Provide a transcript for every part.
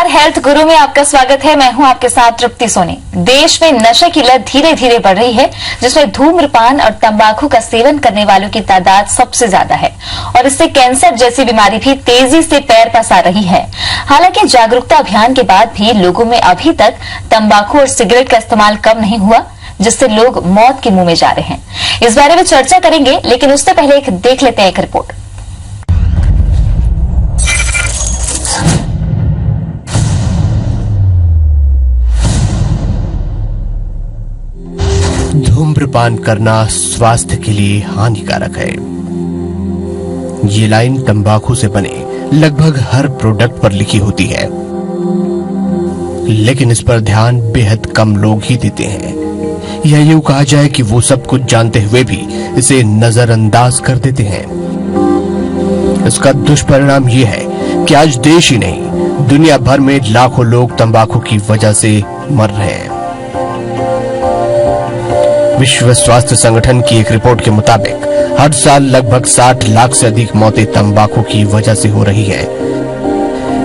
नमस्कार, हेल्थ गुरु में आपका स्वागत है। मैं हूं आपके साथ तृप्ति सोनी। देश में नशे की लत धीरे धीरे बढ़ रही है, जिसमें धूम्रपान और तंबाकू का सेवन करने वालों की तादाद सबसे ज्यादा है और इससे कैंसर जैसी बीमारी भी तेजी से पैर पसार रही है। हालांकि जागरूकता अभियान के बाद भी लोगों में अभी तक तंबाकू और सिगरेट का इस्तेमाल कम नहीं हुआ, जिससे लोग मौत के मुंह में जा रहे हैं। इस बारे में चर्चा करेंगे, लेकिन उससे पहले देख लेते हैं एक रिपोर्ट। धूम्रपान करना स्वास्थ्य के लिए हानिकारक है। ये लाइन तंबाकू से बने लगभग हर प्रोडक्ट पर लिखी होती है, लेकिन इस पर ध्यान बेहद कम लोग ही देते हैं। या यूं कहा जाए कि वो सब कुछ जानते हुए भी इसे नजरअंदाज कर देते हैं। इसका दुष्परिणाम ये है कि आज देश ही नहीं, दुनिया भर में लाखों लोग तंबाकू की वजह से मर रहे हैं। विश्व स्वास्थ्य संगठन की एक रिपोर्ट के मुताबिक हर साल लगभग 60 लाख से अधिक मौतें तंबाकू की वजह से हो रही है।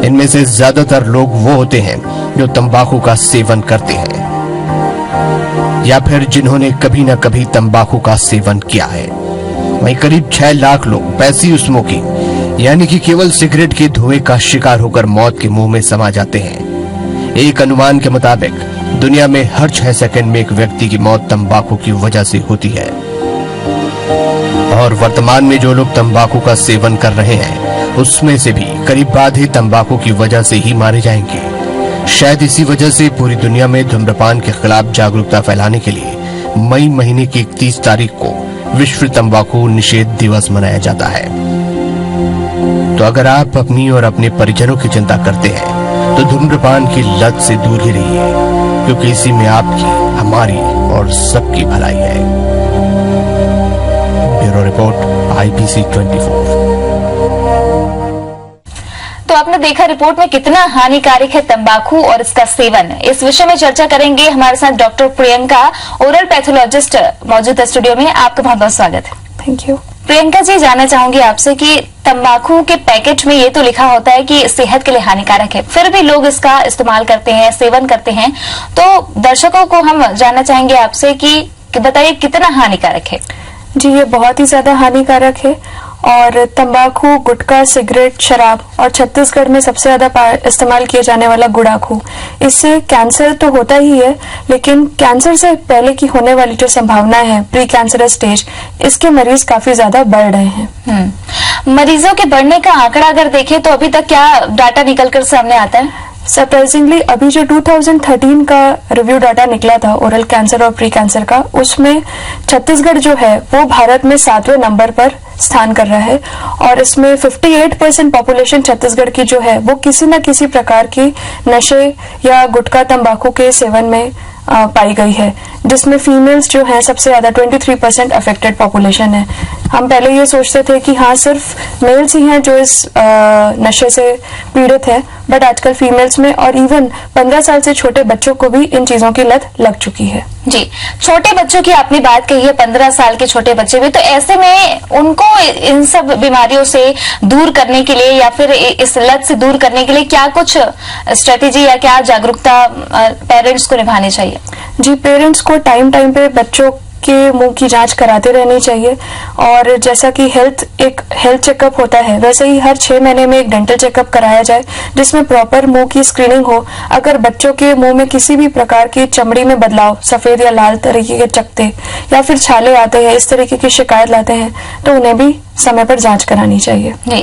इनमें से ज्यादातर लोग वो होते हैं जो तंबाकू का सेवन करते हैं या फिर जिन्होंने कभी न कभी तंबाकू का सेवन किया है। वहीं करीब 6 लाख लोग पैसिव स्मोकिंग यानी कि केवल सिगरेट के धुएं का शिकार होकर मौत के मुंह में समा जाते हैं। एक अनुमान के मुताबिक दुनिया में हर 6 सेकंड में एक व्यक्ति की मौत तंबाकू की वजह से होती है। और वर्तमान में जो लोग तंबाकू का सेवन कर रहे हैं, उसमें से भी करीब आधे तंबाकू की वजह से ही मारे जाएंगे। शायद इसी वजह से पूरी दुनिया में धूम्रपान के खिलाफ जागरूकता फैलाने के लिए मई महीने की 31 तारीख को विश्व तंबाकू निषेध दिवस मनाया जाता है। तो अगर आप अपनी और अपने परिजनों की चिंता करते हैं तो धूम्रपान की लत से दूर ही रहिए, क्योंकि इसी में आपकी, हमारी और सबकी भलाई है। Bureau report, IPC 24। तो आपने देखा रिपोर्ट में कितना हानिकारक है तंबाकू और इसका सेवन। इस विषय में चर्चा करेंगे। हमारे साथ डॉक्टर प्रियंका, ओरल पैथोलॉजिस्ट, मौजूद है स्टूडियो में। आपका बहुत बहुत स्वागत है। Thank you. प्रियंका जी, जानना चाहूंगी आपसे कि तंबाकू के पैकेट में ये तो लिखा होता है कि सेहत के लिए हानिकारक है, फिर भी लोग इसका इस्तेमाल करते हैं, सेवन करते हैं। तो दर्शकों को हम जानना चाहेंगे आपसे कि बताइए कितना हानिकारक है। जी, ये बहुत ही ज्यादा हानिकारक है। और तंबाकू, गुटखा, सिगरेट, शराब और छत्तीसगढ़ में सबसे ज्यादा इस्तेमाल किया जाने वाला गुड़ाखू, इससे कैंसर तो होता ही है, लेकिन कैंसर से पहले की होने वाली जो संभावना है, प्री कैंसरस स्टेज, इसके मरीज काफी ज्यादा बढ़ रहे हैं। मरीजों के बढ़ने का आंकड़ा अगर देखें तो अभी तक क्या डाटा निकलकर सामने आता है? सरप्राइजिंगली अभी जो 2013 का रिव्यू डाटा निकला था ओरल कैंसर और प्री कैंसर का, उसमें छत्तीसगढ़ जो है वो भारत में 7वें नंबर पर स्थान कर रहा है। और इसमें 58% पॉपुलेशन छत्तीसगढ़ की जो है वो किसी न किसी प्रकार की नशे या गुटखा, तंबाकू के सेवन में पाई गई है, जिसमें फीमेल्स जो है सबसे ज्यादा 23% अफेक्टेड पॉपुलेशन है। हम पहले ये सोचते थे कि हाँ सिर्फ मेल्स ही हैं जो इस नशे से पीड़ित है, बट आजकल फीमेल्स में और इवन 15 साल से छोटे बच्चों को भी इन चीजों की लत लग चुकी है। जी, छोटे बच्चों की आपने बात कही है, 15 साल के छोटे बच्चे भी, तो ऐसे में उनको इन सब बीमारियों से दूर करने के लिए या फिर इस लत से दूर करने के लिए क्या कुछ स्ट्रेटेजी या क्या जागरूकता पेरेंट्स को निभानी चाहिए? जी, पेरेंट्स को टाइम पे बच्चों के मुंह की जांच कराते रहनी चाहिए। और जैसा कि हेल्थ चेकअप होता है, वैसे ही हर 6 महीने में एक डेंटल चेकअप कराया जाए, जिसमें प्रॉपर मुंह की स्क्रीनिंग हो। अगर बच्चों के मुंह में किसी भी प्रकार की चमड़ी में बदलाव, सफेद या लाल तरीके के चकत्ते या फिर छाले आते हैं, इस तरीके की शिकायत लाते हैं, तो उन्हें भी समय पर जांच करानी चाहिए। जी,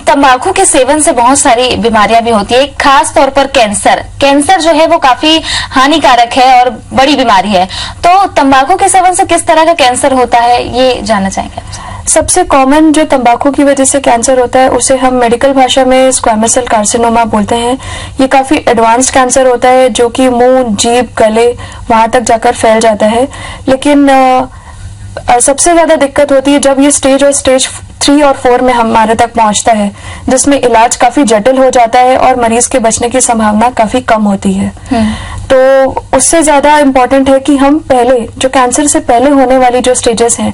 तंबाकू के सेवन से बहुत सारी बीमारियां भी होती है, खास तौर पर कैंसर जो है वो काफी हानिकारक है और बड़ी बीमारी है। तो तंबाकू के सेवन से किस तरह का कैंसर होता है, ये जानना चाहेंगे आपसे। सबसे कॉमन जो तंबाकू की वजह से कैंसर होता है, उसे हम मेडिकल भाषा में स्क्वैमस सेल कार्सिनोमा बोलते हैं। ये काफी एडवांस्ड कैंसर होता है, जो कि मुंह, जीभ, गले वहां तक जाकर फैल जाता है। लेकिन सबसे ज्यादा दिक्कत होती है जब ये स्टेज 3 और 4 में हमारे तक पहुंचता है, जिसमें इलाज काफी जटिल हो जाता है और मरीज के बचने की संभावना काफी कम होती है। तो उससे ज्यादा इम्पोर्टेंट है कि हम पहले जो कैंसर से पहले होने वाली जो स्टेजेस हैं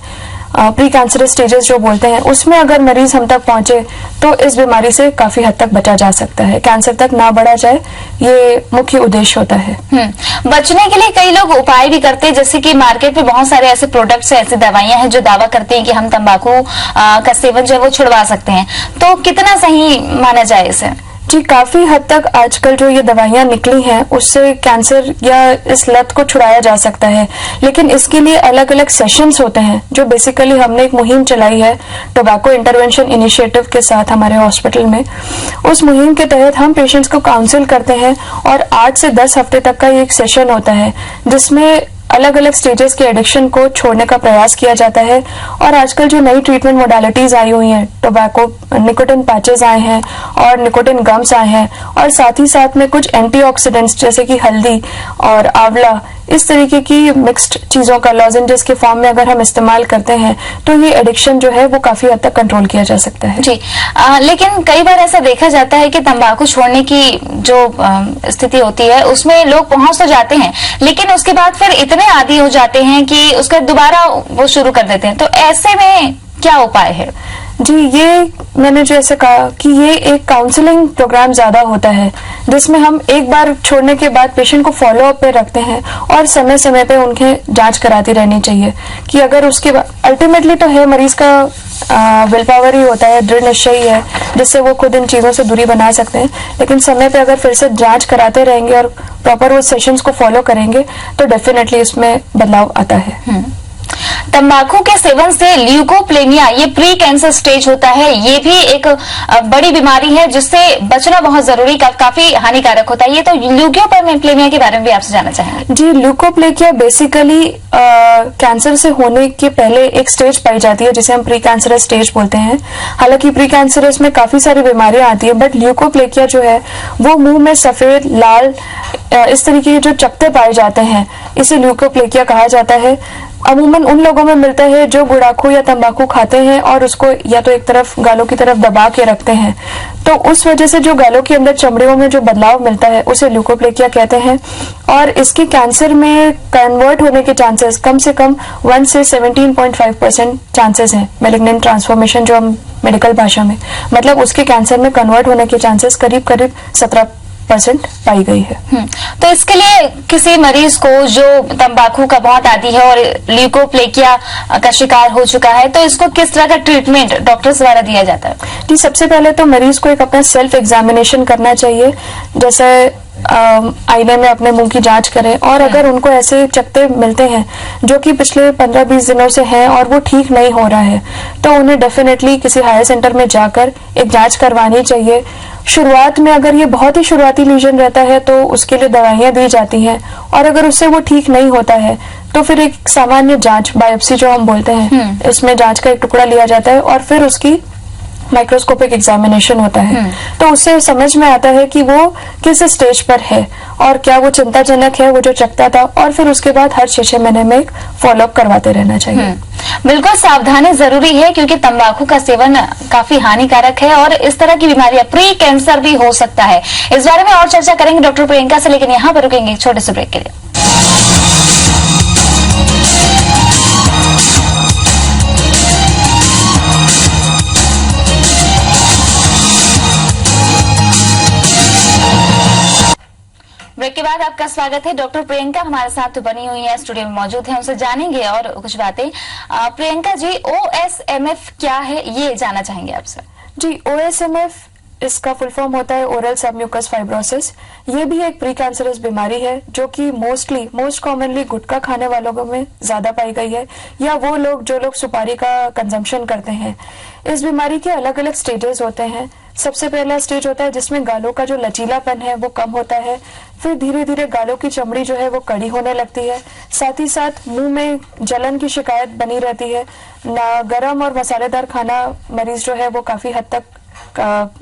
प्री कैंसरस स्टेजेस जो बोलते हैं, उसमें अगर मरीज हम तक पहुंचे तो इस बीमारी से काफी हद तक बचा जा सकता है। कैंसर तक ना बढ़ा जाए, ये मुख्य उद्देश्य होता है। बचने के लिए कई लोग उपाय भी करते हैं, जैसे कि मार्केट में बहुत सारे ऐसे प्रोडक्ट्स है, ऐसी दवाइयां हैं जो दावा करते हैं कि हम तंबाकू का सेवन जो है वो छुड़वा सकते हैं, तो कितना सही माना जाए इसे? जी, काफी हद तक आजकल जो ये दवाइयां निकली हैं उससे कैंसर या इस लत को छुड़ाया जा सकता है, लेकिन इसके लिए अलग अलग सेशंस होते हैं। जो बेसिकली हमने एक मुहिम चलाई है टोबैको इंटरवेंशन इनिशिएटिव के साथ हमारे हॉस्पिटल में। उस मुहिम के तहत हम पेशेंट्स को काउंसिल करते हैं और 8 से 10 हफ्ते तक का ये एक सेशन होता है जिसमें अलग अलग स्टेजेस के एडिक्शन को छोड़ने का प्रयास किया जाता है। और आजकल जो नई ट्रीटमेंट मोडालिटीज आई हुई हैं, टोबैको निकोटिन पैचेस आए हैं और निकोटिन गम्स आए हैं, और साथ ही साथ में कुछ एंटीऑक्सीडेंट्स जैसे कि हल्दी और आंवला, इस तरीके की मिक्स्ड चीजों का लॉजेंजेस के फॉर्म में अगर हम इस्तेमाल करते हैं तो ये एडिक्शन जो है वो काफी हद तक कंट्रोल किया जा सकता है। जी, लेकिन कई बार ऐसा देखा जाता है कि तंबाकू छोड़ने की जो स्थिति होती है उसमें लोग पहुंच तो जाते हैं, लेकिन उसके बाद फिर इतने आदी हो जाते हैं कि उसका दोबारा वो शुरू कर देते हैं, तो ऐसे में क्या उपाय है? जी, ये मैंने जैसे कहा कि ये एक काउंसलिंग प्रोग्राम ज्यादा होता है जिसमें हम एक बार छोड़ने के बाद पेशेंट को फॉलो अप पे रखते हैं और समय समय पे उनके जांच कराती रहनी चाहिए कि अगर उसके बाद अल्टीमेटली तो है मरीज का विल पावर ही होता है, दृढ़ निश्चय ही है जिससे वो खुद इन चीजों से दूरी बना सकते हैं, लेकिन समय पे अगर फिर से जांच कराते रहेंगे और प्रॉपर वो सेशंस को फॉलो करेंगे तो डेफिनेटली इसमें बदलाव आता है। तंबाकू के सेवन से ल्यूकोप्लेमिया, ये प्री कैंसर स्टेज होता है, ये भी एक बड़ी बीमारी है जिससे बचना बहुत जरूरी, काफी हानिकारक होता है। ये तो ल्यूकोप्लेमिया के बारे में भी आपसे जानना चाहेंगे। जी, ल्यूकोप्लेकिया बेसिकली कैंसर से होने के पहले एक स्टेज पाई जाती है जिसे हम प्री कैंसरस स्टेज बोलते हैं। हालांकि प्री कैंसरस में काफी सारी बीमारियां आती है, बट ल्यूकोप्लेकिया जो है वो मुंह में सफेद लाल इस तरीके के जो चकत्ते पाए जाते हैं, इसे ल्यूकोप्लेकिया कहा जाता है। अमूमन उन लोगों में मिलता है जो गुड़ाखू या तंबाकू खाते हैं और उसको या तो एक तरफ गालों की तरफ दबा के रखते हैं, तो उस वजह से जो गालों के अंदर चमड़ियों में जो बदलाव मिलता है उसे ल्यूकोप्लेकिया कहते हैं। और इसके कैंसर में कन्वर्ट होने के चांसेस कम से कम 1 से 17.5% चांसेस हैं। मैलिग्नेंट ट्रांसफॉर्मेशन जो हम मेडिकल भाषा में, मतलब उसके कैंसर में कन्वर्ट होने के चांसेस करीब 17% पाई गई है। तो इसके लिए किसी मरीज को जो तंबाकू का बहुत आदी है और ल्यूकोप्लेकिया का शिकार हो चुका है, तो इसको किस तरह का ट्रीटमेंट डॉक्टर्स द्वारा दिया जाता है? जी, सबसे पहले तो मरीज को एक अपना सेल्फ एग्जामिनेशन करना चाहिए, जैसे आईने में अपने मुंह की जांच करें, और अगर उनको ऐसे चकत्ते मिलते हैं जो कि पिछले 15-20 दिनों से हैं और वो ठीक नहीं हो रहा है, तो उन्हें डेफिनेटली किसी हायर सेंटर में जाकर एक जांच करवानी चाहिए। शुरुआत में अगर ये बहुत ही शुरुआती लीजन रहता है तो उसके लिए दवाइयां दी जाती हैं, और अगर उससे वो ठीक नहीं होता है तो फिर एक सामान्य जांच, बायोप्सी जो हम बोलते हैं, इसमें जांच का एक टुकड़ा लिया जाता है और फिर उसकी माइक्रोस्कोपिक एग्जामिनेशन होता है। तो उससे समझ में आता है कि वो किस स्टेज पर है और क्या वो चिंताजनक है, वो जो चकता था, और फिर उसके बाद हर 6 महीने में एक फॉलोअप करवाते रहना चाहिए। बिल्कुल सावधानी जरूरी है क्योंकि तंबाकू का सेवन काफी हानिकारक है और इस तरह की बीमारियां प्री कैंसर भी हो सकता है। इस बारे में और चर्चा करेंगे डॉक्टर प्रियंका से, लेकिन यहाँ पर रुकेंगे एक छोटे से ब्रेक के लिए। ब्रेक के बाद आपका स्वागत है। डॉक्टर प्रियंका हमारे साथ बनी हुई है, स्टूडियो में मौजूद है, उनसे जानेंगे और कुछ बातें। प्रियंका जी, OSMF क्या है ये जानना चाहेंगे आपसे। जी, OSMF इसका फुल फॉर्म होता है ओरल सबम्यूकस फाइब्रोसिस। ये भी एक प्री कैंसरस बीमारी है जो कि मोस्ट कॉमनली गुटखा खाने वालों में ज्यादा पाई गई है, या वो लोग जो लोग सुपारी का कंजम्पशन करते हैं। इस बीमारी के अलग अलग स्टेजेस होते हैं। सबसे पहला स्टेज होता है जिसमें गालों का जो लचीलापन है वो कम होता है, फिर धीरे धीरे गालों की चमड़ी जो है वो कड़ी होने लगती है, साथ ही साथ मुंह में जलन की शिकायत बनी रहती है, ना गर्म और मसालेदार खाना मरीज जो है वो काफी हद तक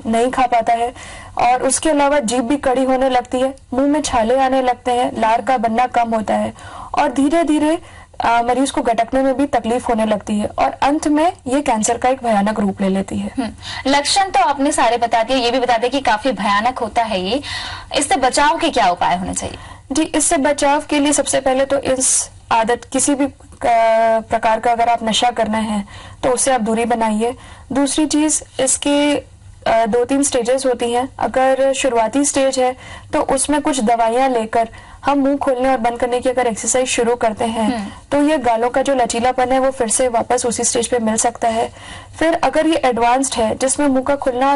नहीं खा पाता है, और उसके अलावा जीभ भी कड़ी होने लगती है, मुंह में छाले आने लगते हैं, लार का बनना कम होता है, और धीरे धीरे मरीज को गटकने में भी तकलीफ होने लगती है, और अंत में ये कैंसर का एक भयानक रूप ले लेती है। लक्षण तो आपने सारे बता दिए, ये भी बता दिए कि काफी भयानक होता है ये। इससे बचाव के क्या उपाय होने चाहिए? जी, इससे बचाव के लिए सबसे पहले तो इस आदत किसी भी प्रकार का अगर आप नशा करना है तो उससे आप दूरी बनाइए। दूसरी चीज, इसके 2-3 स्टेजेस होती हैं। अगर शुरुआती स्टेज है तो उसमें कुछ दवाइयां लेकर हम मुंह खोलने और बंद करने की अगर एक्सरसाइज शुरू करते हैं तो ये गालों का जो लचीलापन है वो फिर से वापस उसी स्टेज पे मिल सकता है। फिर अगर ये एडवांस्ड है जिसमें मुंह का खुलना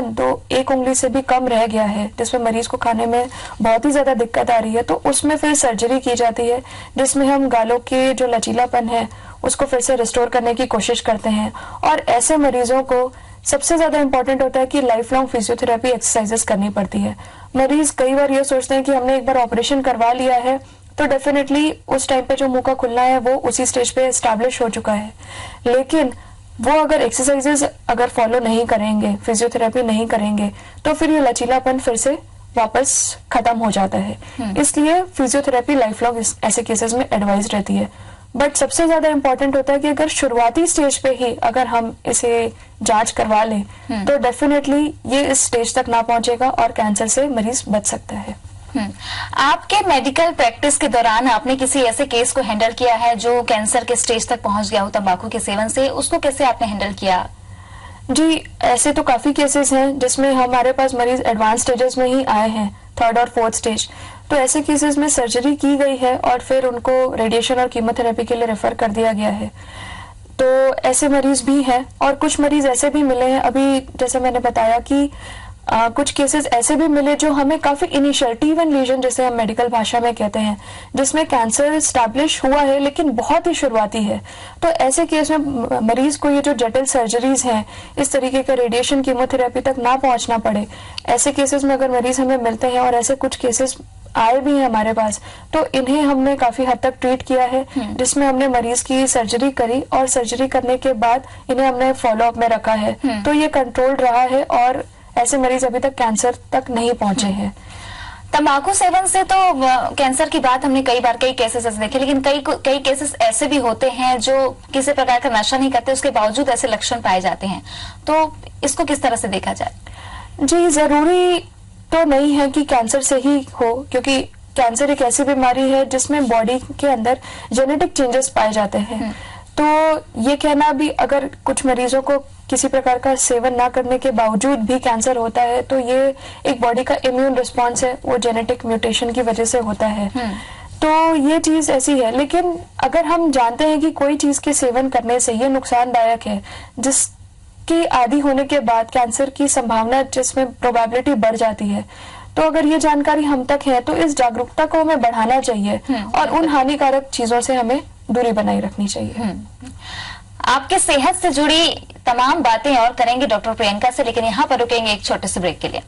1 उंगली से भी कम रह गया है, जिसमें मरीज को खाने में बहुत ही ज्यादा दिक्कत आ रही है, तो उसमें फिर सर्जरी की जाती है जिसमें हम गालों के जो लचीलापन है उसको फिर से रिस्टोर करने की कोशिश करते हैं। और ऐसे मरीजों को सबसे ज्यादा इंपॉर्टेंट होता है कि लाइफ लॉन्ग फिजियोथेरेपी एक्सरसाइजेस करनी पड़ती है। मरीज कई बार ये सोचते हैं कि हमने एक बार ऑपरेशन करवा लिया है तो डेफिनेटली उस टाइम पे जो मुंह का खुलना है वो उसी स्टेज पे एस्टैब्लिश हो चुका है, लेकिन वो अगर एक्सरसाइजेस अगर फॉलो नहीं करेंगे, फिजियोथेरेपी नहीं करेंगे, तो फिर ये लचीलापन फिर से वापस खत्म हो जाता है। इसलिए फिजियोथेरेपी लाइफ लॉन्ग ऐसे केसेस में एडवाइज रहती है। बट सबसे ज्यादा इंपॉर्टेंट होता है कि अगर शुरुआती स्टेज पे ही अगर हम इसे जांच करवा लें तो डेफिनेटली ये इस स्टेज तक ना पहुंचेगा और कैंसर से मरीज बच सकता है। आपके मेडिकल प्रैक्टिस के दौरान आपने किसी ऐसे केस को हैंडल किया है जो कैंसर के स्टेज तक पहुंच गया हो तंबाकू के सेवन से? उसको कैसे आपने हैंडल किया? जी, ऐसे तो काफी केसेस हैं जिसमें हमारे पास मरीज एडवांस स्टेजेस में ही आए हैं, 3rd और 4th स्टेज। तो ऐसे केसेस में सर्जरी की गई है और फिर उनको रेडिएशन और कीमोथेरेपी के लिए रेफर कर दिया गया है। तो ऐसे मरीज भी हैं और कुछ मरीज ऐसे भी मिले हैं, अभी जैसे मैंने बताया कि कुछ केसेस ऐसे भी मिले जो हमें काफी इनिशियल T1 लीजन जिसे हम मेडिकल भाषा में कहते हैं, जिसमें कैंसर स्टैब्लिश हुआ है लेकिन बहुत ही शुरुआती है। तो ऐसे केस में मरीज को ये जो जटिल सर्जरीज हैं, इस तरीके का रेडिएशन कीमोथेरेपी तक ना पहुंचना पड़े, ऐसे केसेस में अगर मरीज हमें मिलते हैं और ऐसे कुछ केसेस आए भी हैं हमारे पास, तो इन्हें हमने काफी हद तक ट्रीट किया है, जिसमें हमने मरीज की सर्जरी करी और सर्जरी करने के बाद इन्हें हमने फॉलो अप में रखा है। तो ये कंट्रोल्ड रहा है और ऐसे मरीज अभी तक कैंसर तक नहीं पहुंचे हैं। तंबाकू सेवन से तो कैंसर की बात हमने कई बार कई केसेस ऐसे देखे, लेकिन कई केसेस ऐसे भी होते हैं जो किसी प्रकार का नशा नहीं करते, उसके बावजूद ऐसे लक्षण पाए जाते हैं। तो इसको किस तरह से देखा जाए? जी, जरूरी तो नहीं है कि कैंसर से ही हो, क्योंकि कैंसर एक ऐसी बीमारी है जिसमें बॉडी के अंदर जेनेटिक चेंजेस पाए जाते हैं। तो ये कहना भी, अगर कुछ मरीजों को किसी प्रकार का सेवन ना करने के बावजूद भी कैंसर होता है, तो ये एक बॉडी का इम्यून रिस्पॉन्स है, वो जेनेटिक म्यूटेशन की वजह से होता है। तो ये चीज ऐसी है। लेकिन अगर हम जानते हैं कि कोई चीज के सेवन करने से ये नुकसानदायक है, जिसके आदी होने के बाद कैंसर की संभावना, जिसमें प्रोबेबिलिटी बढ़ जाती है, तो अगर ये जानकारी हम तक है तो इस जागरूकता को हमें बढ़ाना चाहिए और उन हानिकारक चीजों से हमें दूरी बनाए रखनी चाहिए। आपके सेहत से जुड़ी तमाम बातें और करेंगे डॉक्टर प्रियंका से, लेकिन यहाँ पर रुकेंगे एक छोटे से ब्रेक के लिए।